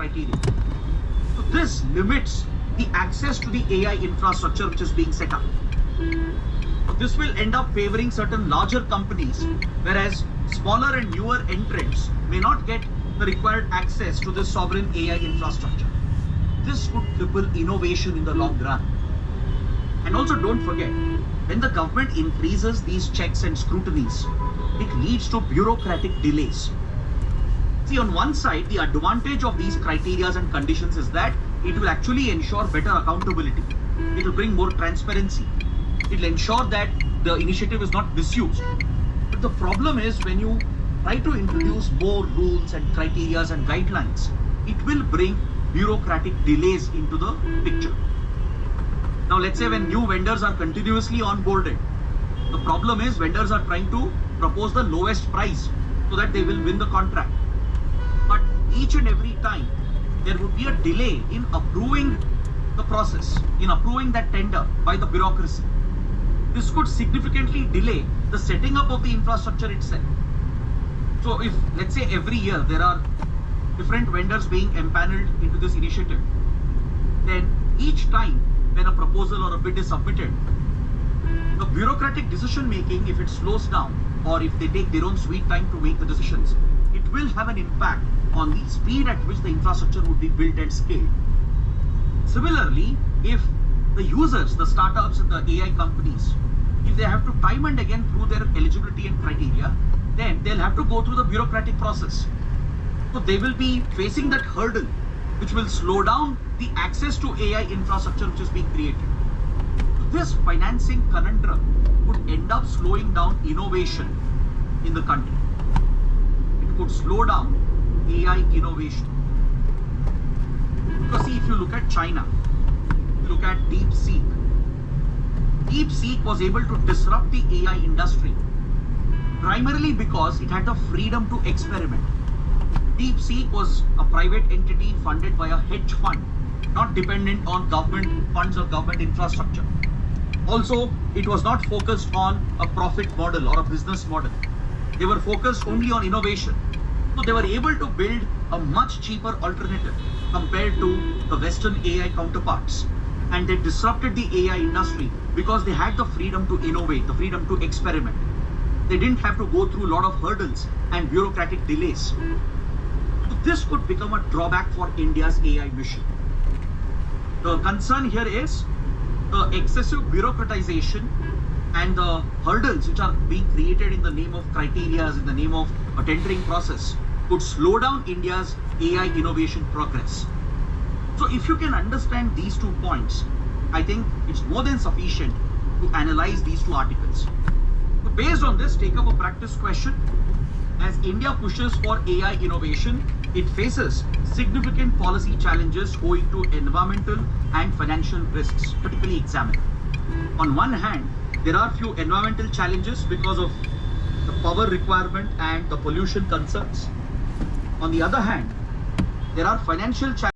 criteria. So this limits the access to the AI infrastructure which is being set up. So this will end up favoring certain larger companies, whereas smaller and newer entrants may not get the required access to this sovereign AI infrastructure. This could cripple innovation in the long run. And also don't forget, when the government increases these checks and scrutinies, it leads to bureaucratic delays. See, on one side, the advantage of these criteria and conditions is that it will actually ensure better accountability. It will bring more transparency. It will ensure that the initiative is not misused. But the problem is when you try to introduce more rules and criteria and guidelines, it will bring bureaucratic delays into the picture. Now let's say when new vendors are continuously onboarded, the problem is vendors are trying to propose the lowest price so that they will win the contract. But each and every time there would be a delay in approving the process, in approving that tender by the bureaucracy. This could significantly delay the setting up of the infrastructure itself. So if let's say every year there are different vendors being empaneled into this initiative, then each time when a proposal or a bid is submitted, the bureaucratic decision making, if it slows down or if they take their own sweet time to make the decisions, it will have an impact on the speed at which the infrastructure would be built and scaled. Similarly, if the users, the startups and the AI companies, if they have to time and again through their eligibility and criteria, then they'll have to go through the bureaucratic process. So they will be facing that hurdle which will slow down the access to AI infrastructure which is being created. So this financing conundrum could end up slowing down innovation in the country. It could slow down AI innovation. Because see, if you look at China, if you look at DeepSeek was able to disrupt the AI industry primarily because it had the freedom to experiment. DeepSeek was a private entity funded by a hedge fund, not dependent on government funds or government infrastructure. Also, it was not focused on a profit model or a business model. They were focused only on innovation. So they were able to build a much cheaper alternative compared to the Western AI counterparts. And they disrupted the AI industry because they had the freedom to innovate, the freedom to experiment. They didn't have to go through a lot of hurdles and bureaucratic delays. So this could become a drawback for India's AI mission. The concern here is the excessive bureaucratization and the hurdles which are being created in the name of criteria, in the name of a tendering process, could slow down India's AI innovation progress. So if you can understand these 2 points, I think it's more than sufficient to analyze these 2 articles. So based on this, take up a practice question. As India pushes for AI innovation, it faces significant policy challenges owing to environmental and financial risks, critically examined. On one hand, there are few environmental challenges because of the power requirement and the pollution concerns. On the other hand, there are financial challenges